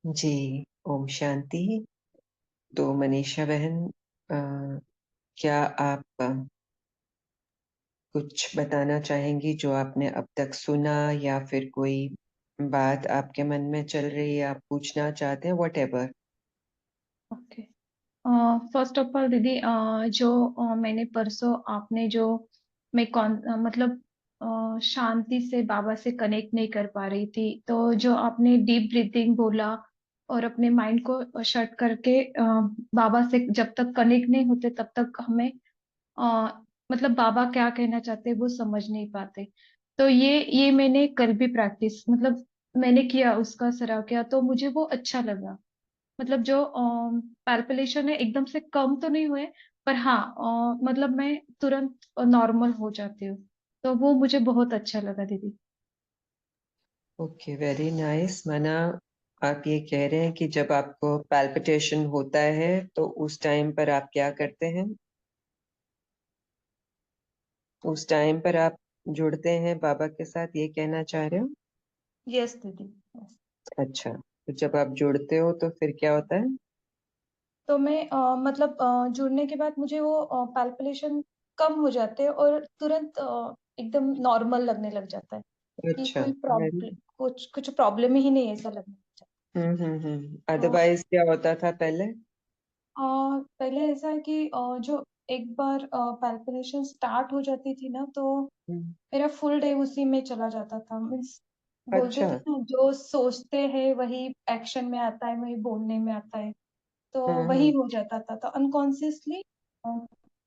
जी। ओम शांति। तो मनीषा बहन, क्या आप कुछ बताना चाहेंगी जो आपने अब तक सुना, या फिर कोई बात आपके मन में चल रही है, आप पूछना चाहते हैं, what ever. Okay. First of all दीदी, जो मैंने परसों आपने जो मैं मतलब शांति से बाबा से कनेक्ट नहीं कर पा रही थी, तो जो आपने डीप ब्रीथिंग बोला और अपने माइंड को शट करके बाबा से जब तक कनेक्ट नहीं होते तब तक हमें मतलब बाबा क्या कहना चाहते हैं वो समझ नहीं पाते। तो ये मैंने कल भी प्रैक्टिस मतलब मैंने किया, उसका सराव किया, तो मुझे वो अच्छा लगा। मतलब जो पैल्पिलेशन है एकदम से कम तो नहीं हुए, पर हाँ मतलब मैं तुरंत नॉर्मल हो जाती हूँ। तो वो मुझे बहुत अच्छा लगा दीदी। Okay, very nice. माना आप ये कह रहे हैं कि जब आपको पैल्पिटेशन होता है तो उस टाइम पर आप क्या करते हैं? उस टाइम पर आप जुड़ते हैं बाबा के साथ, ये कहना चाह रहे हो? यस दीदी, यस। अच्छा, तो जब आप जुड़ते हो तो फिर क्या होता है? तो मैं मतलब जुड़ने के बाद मुझे वो पैल्पिलेशन कम हो जाते हैं और तुरंत एकदम नॉर्मल लगने लग जाता है कि अच्छा, कोई वेरी। प्रॉब्लम, कुछ कुछ प्रॉब्लम ही नहीं है ऐसा लगने लग जाता है। अदरवाइज क्या होता था पहले? पहले ऐसा है कि जो एक बार पैल्पिटेशन स्टार्ट हो जाती थी ना, तो हम्म, मेरा फुल डे उसी में चला जाता था। मीन्स बोलते अच्छा। थे ना, जो सोचते हैं वही एक्शन में आता है, वही बोलने में आता है। तो वही हम्म। हो जाता था, तो अनकॉन्शियसली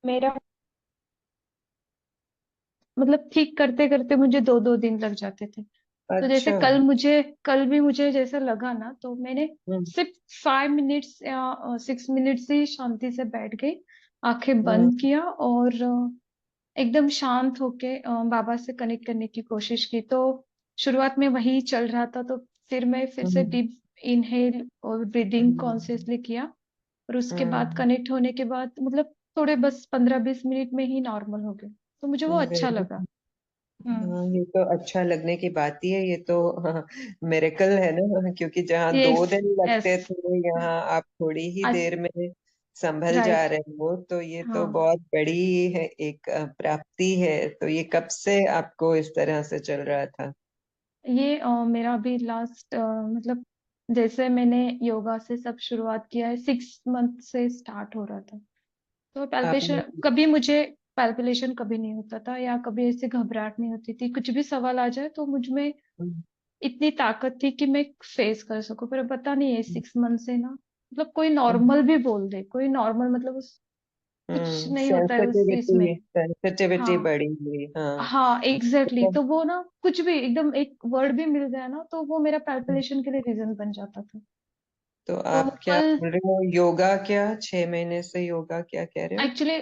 मेरा मतलब ठीक करते करते मुझे 2-2 दिन लग जाते थे। तो जैसे अच्छा। कल भी मुझे जैसा लगा ना, तो मैंने हम्म। सिर्फ 5 मिनट्स या 6 मिनट्स ही शांति से बैठ गई, आंखें हम्म। बंद किया और एकदम शांत होके बाबा से कनेक्ट करने की कोशिश की। तो शुरुआत में वही चल रहा था, तो फिर मैं फिर से हम्म। डीप इनहेल और ब्रीदिंग हम्म। कॉन्शियसली किया। और उसके बाद हम्म। कनेक्ट होने के बाद मतलब थोड़े बस 15-20 मिनट में ही नॉर्मल हो गए। तो मुझे वो अच्छा वेरी। लगा। हम्म। हाँ, ये तो अच्छा लगने की बात ही है, ये तो हाँ, मिरेकल है ना, क्योंकि जहाँ यस, 2 दिन यस। लगते थे, यहाँ आप थोड़ी ही आज, देर में संभल जा राइट। रहे हो, तो ये तो हाँ, बहुत बड़ी है, एक प्राप्ति है। तो ये कब से आपको इस तरह से चल रहा था? ये मेरा भी लास्ट मतलब जैसे मैंने योगा से सब शुरुआत किया है, 6 मंथ से स्टार्ट हो रहा था। तो आपने। पैल्पेशन कभी मुझे पैल्पिलेशन कभी नहीं होता था, या कभी ऐसे घबराहट नहीं होती थी। कुछ भी सवाल आ जाए तो मुझ में इतनी ताकत थी कि मैं फेस कर सकूं। पर पता नहीं है 6 मंथ से ना, मतलब कोई नॉर्मल भी बोल दे, कोई नॉर्मल मतलब उस कुछ नहीं होता है उस इसमें। सेंसिटिविटी सेंसिटिविटी हाँ, बढ़ी हुई, हाँ। हाँ, एग्जैक्टली तो तो वो ना कुछ भी एकदम एक वर्ड भी मिल जाए ना, तो वो मेरा पैल्पिलेशन के लिए रीजन बन जाता था। तो तो आप क्या कल बोल रहे हो, योगा क्या 6 महीने से योगा क्या कह रहे हो? एक्चुअली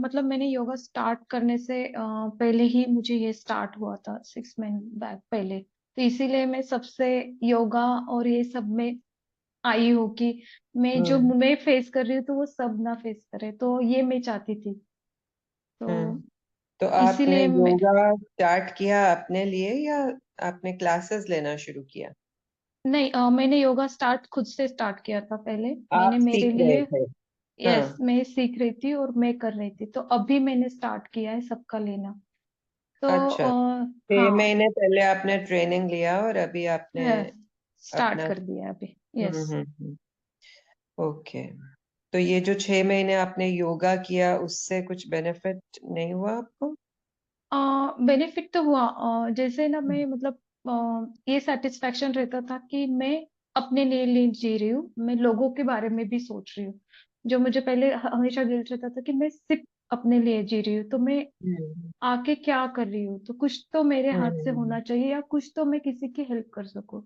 मतलब मैंने योगा स्टार्ट करने से पहले ही मुझे ये स्टार्ट हुआ था, 6 महीने बैक पहले। तो इसीलिए मैं सबसे योगा और ये सब में आई हूँ कि मैं जो हम्म। मैं फेस कर रही हूँ तो वो सब ना फेस करे, तो ये मैं चाहती थी। तो हम्म। तो आपने इसीलिए मैं, योगा स्टार्ट किया अपने लिए, या आपने क्लासेस लेना शुरू किया? नहीं, मैंने योगा स्टार्ट खुद से स्टार्ट किया था पहले। आप मैंने मेरे सीख रहे लिए, थे? यस, हाँ। मैं सीख रही थी और मैं कर रही थी। तो अभी मैंने स्टार्ट किया है सबका लेना। तो अच्छा, 6 महीने पहले आपने ट्रेनिंग लिया और अभी आपने हाँ, स्टार्ट अपना। कर दिया अभी। यस। ओके। तो ये जो 6 महीने आपने योगा किया, उससे कुछ बेनिफिट नहीं हुआ आपको? बेनिफिट तो हुआ। जैसे ना हम्म। मैं मतलब ये सेटिस्फेक्शन रहता था कि मैं अपने लिए जी रही हूँ, मैं लोगों के बारे में भी सोच रही हूँ। जो मुझे पहले हमेशा गिल्ट रहता था कि मैं सिर्फ अपने लिए जी रही हूँ, तो मैं हम्म। आके क्या कर रही हूँ, तो कुछ तो मेरे हाथ से हम्म। होना चाहिए, या कुछ तो मैं किसी की हेल्प कर सकूँ।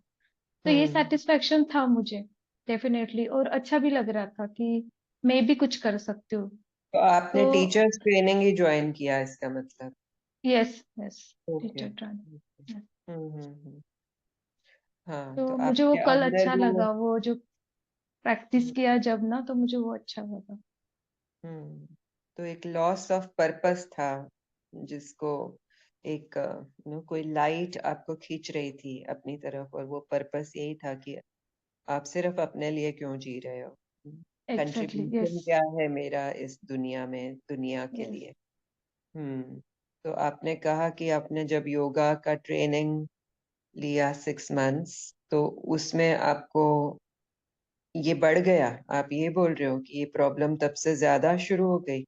तो ये हम्म। सेटिस्फेक्शन था मुझे डेफिनेटली, और अच्छा भी लग रहा था कि मैं भी कुछ कर सकती हूँ। तो आपने तो टीचर्स ट्रेनिंग ही ज्वाइन किया, इसका मतलब? Yes, yes, okay. Teacher training. हाँ, तो तो मुझे वो आपके कल अंदर अच्छा वो। लगा, वो जो प्रैक्टिस हम्म। किया जब ना, तो मुझे वो अच्छा लगा। हम्म। तो एक लॉस ऑफ पर्पस था, जिसको एक कोई लाइट आपको खींच रही थी अपनी तरफ, और वो पर्पस यही था कि आप सिर्फ अपने लिए क्यों जी रहे हो? Exactly, yes. कंट्रीब्यूशन क्या है मेरा इस दुनिया में, दुनिया के यस। लिए? हम्म। तो आपने कहा कि आपने जब योगा का ट्रेनिंग लिया 6 मंथ्स, तो उसमें आपको ये बढ़ गया? आप ये बोल रहे हो कि ये प्रॉब्लम तब से ज्यादा शुरू हो गई?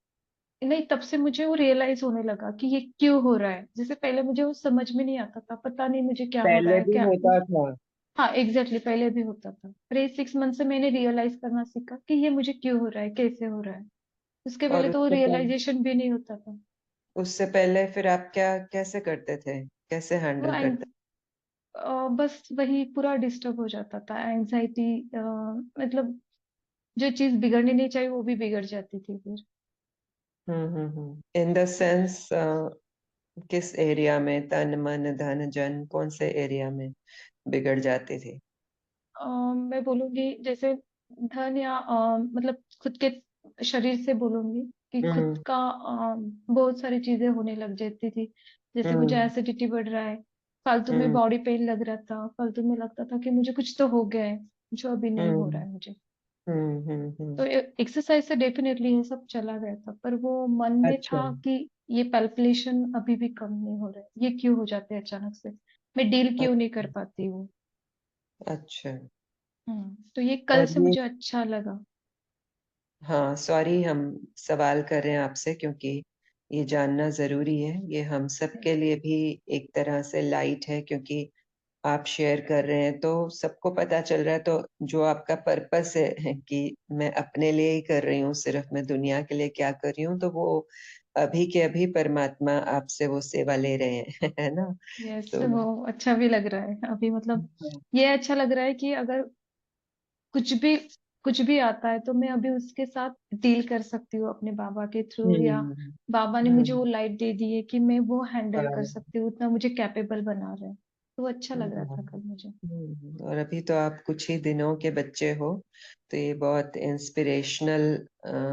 नहीं, तब से मुझे वो रियलाइज होने लगा कि ये क्यों हो रहा है। जैसे पहले मुझे वो समझ में नहीं आता था, पता नहीं मुझे क्या हो रहा पहले है भी क्या। होता था? हाँ एग्जैक्टली, पहले भी होता था, पर ये 6 मंथ से मैंने रियलाइज करना सीखा कि ये मुझे क्यों हो रहा है, कैसे हो रहा है। उसके और पहले तो वो रियलाइजेशन भी नहीं होता था। उससे पहले फिर आप क्या कैसे करते थे, कैसे वो हैंडल करते? बस वही पूरा डिस्टर्ब हो जाता था, एंजाइटी। मतलब जो चीज बिगड़नी नहीं चाहिए वो भी बिगड़ जाती थी फिर। इन द सेंस, किस एरिया में, तन मन धन जन, कौन से एरिया में बिगड़ जाती थी? मैं बोलूंगी जैसे धन या मतलब खुद के शरीर से बोलूंगी कि खुद हम्म। का बहुत सारी चीजें होने लग जाती थी। जैसे मुझे हम्म। एसिडिटी बढ़ रहा है, फालतू में हम्म। बॉडी पेन लग रहा था, फालतू में लगता था कि मुझे कुछ तो हो गया है जो अभी नहीं हो रहा हम्म। है मुझे। तो हम्म। एक्सरसाइज से डेफिनेटली ये सब चला गया था, पर वो मन में अच्छा। था कि ये पैल्पिलेशन अभी भी कम नहीं हो रहा है, ये क्यों हो जाते हैं अचानक से, मैं डील क्यों नहीं कर अच्छा। पाती हूँ। अच्छा। तो ये कल और से ये, मुझे अच्छा लगा। हाँ सॉरी, हम सवाल कर रहे हैं आपसे क्योंकि ये जानना जरूरी है। ये हम सब के लिए भी एक तरह से लाइट है, क्योंकि आप शेयर कर रहे हैं तो सबको पता चल रहा है। तो जो आपका पर्पस है कि मैं अपने लिए ही कर रही हूँ, सिर्फ मैं दुनिया के लिए क्या कर रही हूँ, तो वो अभी के अभी परमात्मा आपसे वो सेवा ले रहे हैं है ना? यस, तो वो अच्छा भी लग रहा है अभी, मतलब ये अच्छा लग रहा है कि अगर कुछ भी कुछ भी आता है तो मैं अभी उसके साथ डील कर सकती हूँ अपने बाबा के थ्रू, या हम्म। बाबा ने मुझे वो हम्म। लाइट दे दी है कि मैं वो हैंडल कर हाँ। सकती हूँ, उतना मुझे कैपेबल बना रहे हैं। तो वो अच्छा लग रहा हाँ। था कल मुझे। और अभी तो आप कुछ ही दिनों के बच्चे हो, तो ये बहुत इंस्पिरेशनल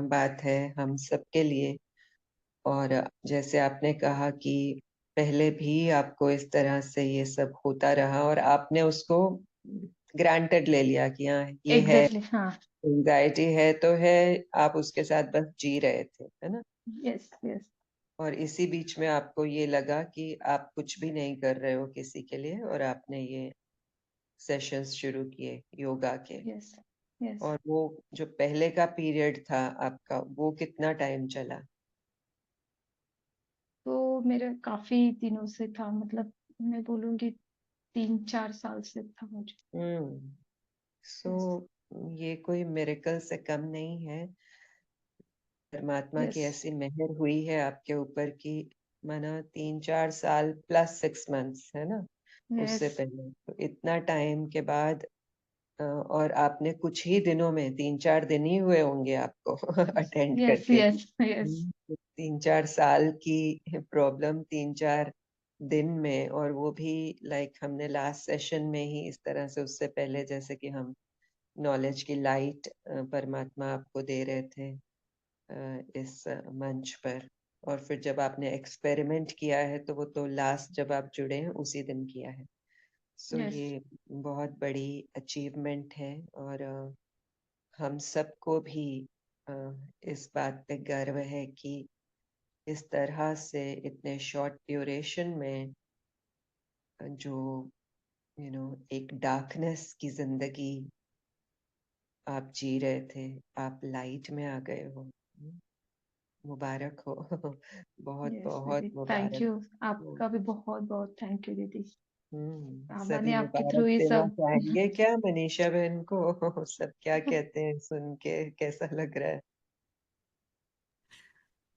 बात है हम सबके लिए। और जैसे आपने कहा कि पहले भी आपको इस तरह से ये सब होता रहा और आपने उसको ग्रांटेड ले लिया कि हाँ ये है, एग्जैक्टली, हाँ। एंजाइटी है तो है, आप उसके साथ बस जी रहे थे, है ना? Yes, yes. और इसी बीच में आपको ये लगा कि आप कुछ भी नहीं कर रहे हो किसी के लिए, और आपने ये सेशंस शुरू किए योगा के। यस। यस। और वो जो पहले का पीरियड था आपका, वो कितना टाइम चला? तो मेरे काफी दिनों से था, मतलब मैं बोलूंगी 3-4 साल से था मुझे। हम्म। So yes. ये कोई मिरेकल से कम नहीं है। परमात्मा की यस। ऐसी मेहर हुई है आपके ऊपर कि माना 3-4 साल प्लस 6 मंथ्स, है ना? यस। उससे पहले तो इतना टाइम के बाद, और आपने कुछ ही दिनों में, 3-4 दिन ही हुए होंगे आपको अटेंड यस। करके। यस। यस। 3-4 साल की प्रॉब्लम 3-4 दिन में, और वो भी लाइक हमने लास्ट सेशन में ही इस तरह से, उससे पहले जैसे कि हम नॉलेज की लाइट परमात्मा आपको दे रहे थे इस मंच पर। और फिर जब आपने एक्सपेरिमेंट किया है तो वो तो लास्ट जब आप जुड़े हैं उसी दिन किया है। सो यस। ये बहुत बड़ी अचीवमेंट है। और हम सबको भी अ, इस बात पे गर्व है कि इस तरह से इतने शॉर्ट ड्यूरेशन में जो एक डार्कनेस की जिंदगी आप जी रहे थे, आप लाइट में आ गए हो। मुबारक हो बहुत यस दीदी, बहुत थैंक मुबारक यू। हो। आपका भी बहुत बहुत थैंक यू दीदी। बाबा सभी ने आपके थ्रू मुबारक ही देना सब। चाहेंगे क्या मनीषा बहन को? सब क्या कहते हैं सुन के, कैसा लग रहा है?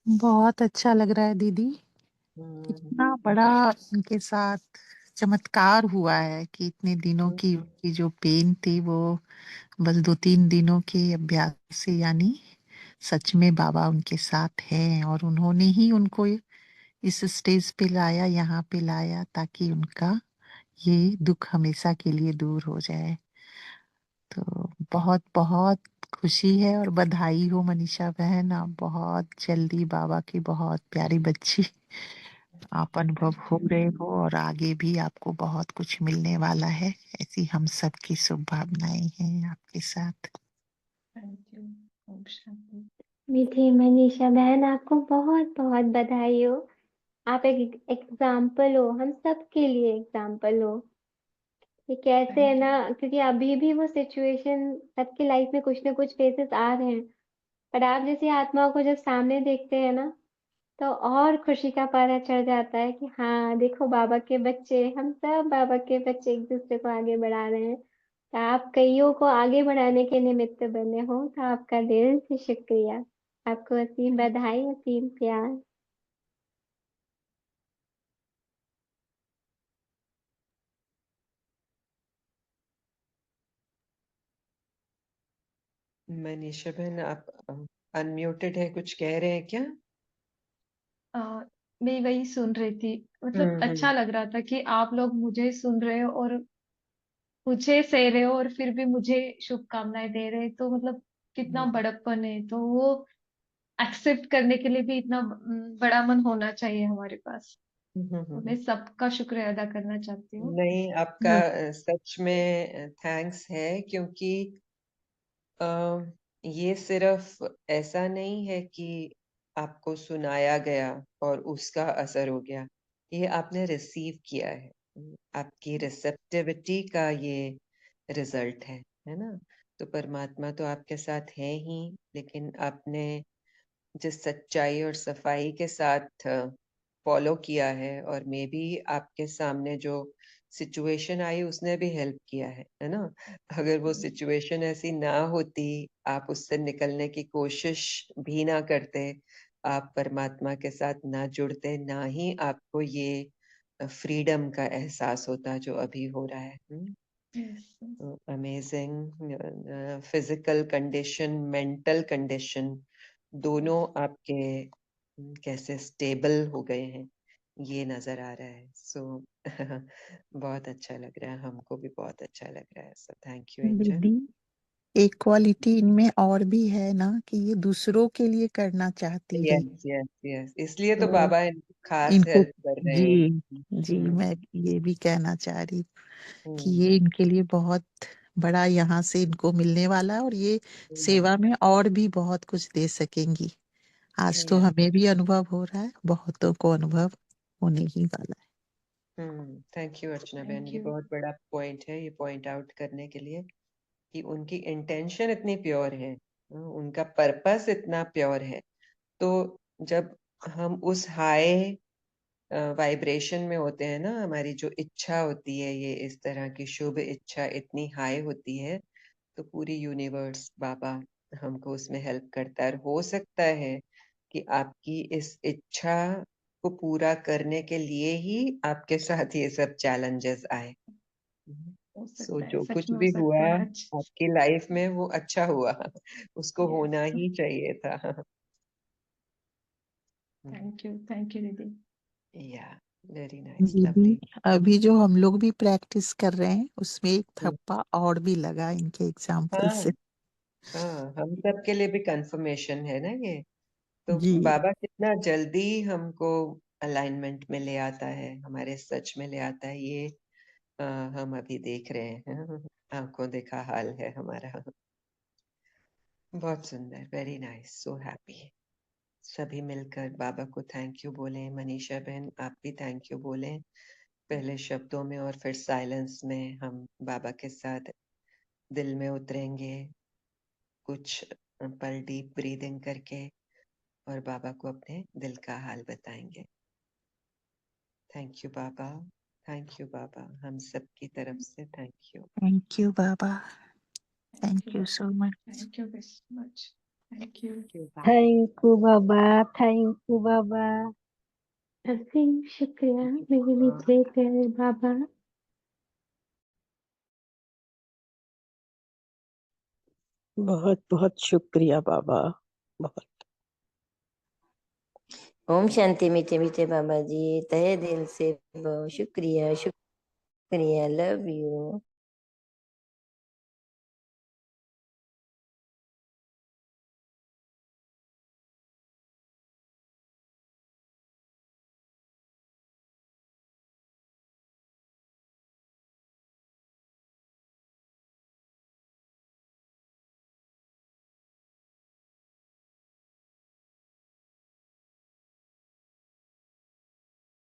बहुत अच्छा लग रहा है दीदी। हम्म। इतना बड़ा उनके साथ चमत्कार हुआ है कि इतने दिनों की हम्म। उनकी जो पेन थी वो बस 2-3 दिनों के अभ्यास से, यानी सच में बाबा उनके साथ हैं और उन्होंने ही उनको इस स्टेज पे लाया, यहाँ पे लाया, ताकि उनका ये दुख हमेशा के लिए दूर हो जाए। तो बहुत बहुत खुशी है और बधाई हो मनीषा बहन, आप बहुत जल्दी बाबा की बहुत प्यारी बच्ची आप अनुभव हो रहे हो और आगे भी आपको बहुत कुछ मिलने वाला है। ऐसी हम सबकी शुभकामनाएं हैं आपके साथ। Thank you. ओम शांति। मीठी मनीषा बहन, आपको बहुत बहुत बधाई हो। आप एक एग्जाम्पल हो, हम सब के लिए एग्जाम्पल हो कि कैसे है ना, क्योंकि अभी भी वो सिचुएशन सबकी लाइफ में कुछ ना कुछ फेसेस आ रहे हैं, पर आप जैसी आत्माओं को जब सामने देखते हैं ना, तो और खुशी का पारा चढ़ जाता है कि हाँ देखो, बाबा के बच्चे, हम सब बाबा के बच्चे एक दूसरे को आगे बढ़ा रहे हैं। तो आप कईयों को आगे बढ़ाने के निमित्त बने हो, तो आपका दिल से शुक्रिया। आपको असीम बधाई, असीम प्यार। मनीषा बहन, आप अनम्यूटेड है, कुछ कह रहे हैं क्या? मैं वही सुन रही थी। मतलब अच्छा लग रहा था कि आप लोग मुझे सुन रहे हो और मुझे सह रहे हो और फिर भी मुझे शुभकामनाएं दे रहे हैं। तो मतलब कितना बड़प्पन है। तो वो एक्सेप्ट करने के लिए भी इतना बड़ा मन होना चाहिए हमारे पास। तो मैं सबका शुक्रिया अदा करना चाहती हूँ। नहीं, आपका हाँ। सच में थैंक्स है, क्योंकि ये सिर्फ ऐसा नहीं है कि आपको सुनाया गया और उसका असर हो गया। ये आपने रिसीव किया है। आपकी रिसेप्टिविटी का ये रिजल्ट है ना? तो परमात्मा तो आपके साथ है ही, लेकिन आपने जिस सच्चाई और सफाई के साथ फॉलो किया है, और मे बी आपके सामने जो सिचुएशन आई उसने भी हेल्प किया है ना? अगर वो सिचुएशन ऐसी ना होती, आप उससे निकलने की कोशिश भी ना करते, आप परमात्मा के साथ ना जुड़ते, ना ही आपको ये फ्रीडम का एहसास होता जो अभी हो रहा है। Amazing. Physical condition, mental condition, दोनों आपके कैसे स्टेबल हो गए हैं, ये नजर आ रहा है। सो बहुत अच्छा लग रहा है, हमको भी बहुत अच्छा लग रहा है। So thank you angel. दीदी, एक क्वालिटी इनमें और भी है ना कि ये दूसरों के लिए करना चाहती है। यस यस यस, इसलिए तो तो बाबा खास इनको, हेल्प कर रहे जी हैं। जी, मैं ये भी कहना चाह रही कि हम्म, ये इनके लिए बहुत बड़ा यहाँ से इनको मिलने वाला है और ये सेवा में और भी बहुत कुछ दे सकेंगी। आज तो या हमें भी अनुभव हो रहा है, बहुतों को अनुभव होने ही वाला थैंक यू अर्चना बहन, थैंक ये यू। बहुत बड़ा पॉइंट है, ये पॉइंट आउट करने के लिए कि उनकी इंटेंशन इतनी प्योर है, उनका पर्पस इतना प्योर है। तो जब हम उस हाई वाइब्रेशन में होते हैं ना, हमारी जो इच्छा होती है, ये इस तरह की शुभ इच्छा इतनी हाई होती है, तो पूरी यूनिवर्स, बाबा हमको उसमें हेल्प करता है। और हो सकता है कि आपकी इस इच्छा को पूरा करने के लिए ही आपके साथ ये सब चैलेंजेस आए। हो सो सकता है, जो सच कुछ में हो भी हुआ सकता है आज। आपकी लाइफ में वो अच्छा हुआ, उसको यस। होना ही चाहिए था। थैंक यू दीदी। या वेरी है। नाइस, दीदी, लवली। अभी जो हम लोग भी प्रैक्टिस कर रहे हैं उसमें एक थप्पा और भी लगा इनके एग्जाम्पल हाँ से। हाँ, हम सब के लिए भी कंफर्मेशन है ना ये। तो जी बाबा कितना जल्दी हमको अलाइनमेंट में ले आता है, हमारे सच में ले आता है, ये हम अभी देख रहे हैं। आंखों देखा हाल है हमारा। बहुत सुंदर, वेरी नाइस, सो हैप्पी। सभी मिलकर बाबा को थैंक यू बोलें। मनीषा बहन, आप भी थैंक यू बोलें, पहले शब्दों में और फिर साइलेंस में। हम बाबा के साथ दिल में उतरेंगे, कुछ पल डीप ब्रीदिंग करके, और बाबा को अपने दिल का हाल बताएंगे। थैंक यू बाबा, थैंक यू बाबा, हम सब की तरफ से थैंक यू। थैंक यू बाबा, thank you so much. Thank you very much. Thank you. Thank you बाबा। थैंक यू बाबा, थैंक यू बाबा, असीम शुक्रिया मेरे मीठे प्यारे बाबा। बहुत बहुत शुक्रिया बाबा, बहुत। ओम शांति। मीठे मीठे बाबा जी, तहे दिल से शुक्रिया शुक्रिया, लव यू।